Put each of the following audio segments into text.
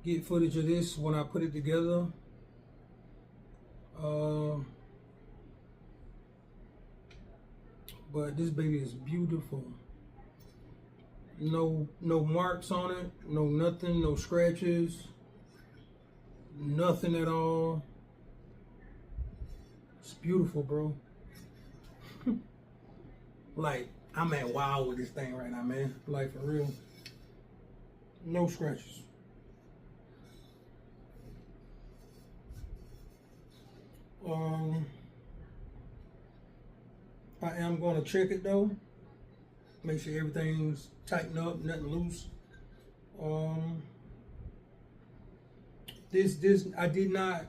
get footage of this when I put it together. But this baby is beautiful. No marks on it, no nothing, no scratches, nothing at all. It's beautiful, bro. Like, I'm at wow with this thing right now, man. Like, for real. No scratches. I am going to check it though. Make sure everything's tightened up, nothing loose. This I did not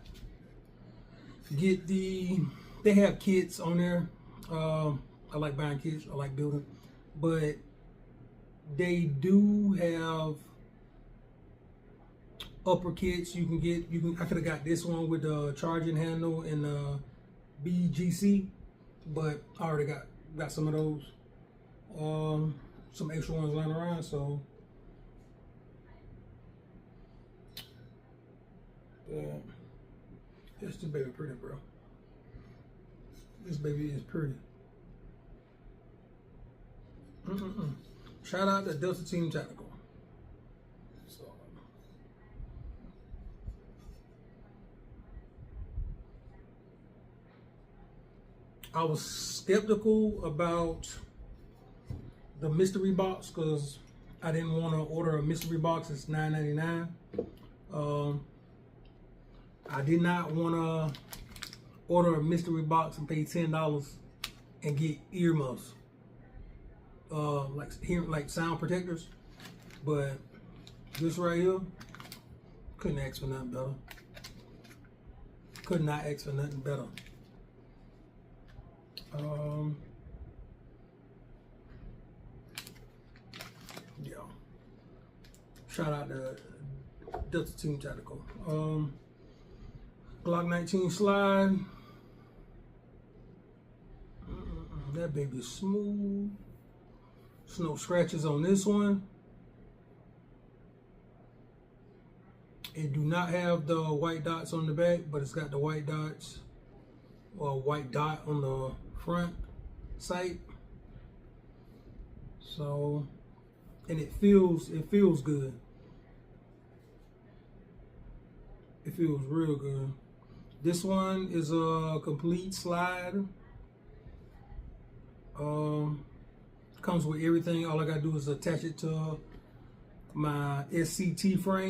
get the. They have kits on there. I like buying kits. I like building, but they do have upper kits you can get. I could have got this one with the charging handle and BGC, but I already got some of those. Some extra ones lying around, so this baby pretty, bro. This baby is pretty. Shout out to Delta TeamTactical. So I was skeptical about the mystery box because I didn't want to order a mystery box. It's $9.99. I did not want to order a mystery box and pay $10 and get earmuffs, like sound protectors. But this right here, couldn't ask for nothing better. Could not ask for nothing better. Yeah. Shout out to Delta TeamTactical. Glock 19 slide. That baby is smooth. There's no scratches on this one. It do not have the white dots on the back, but it's got the white dots or white dot on the front sight. So, and it feels good. It feels real good. This one is a complete slide. Comes with everything. All I gotta do is attach it to my SCT frame.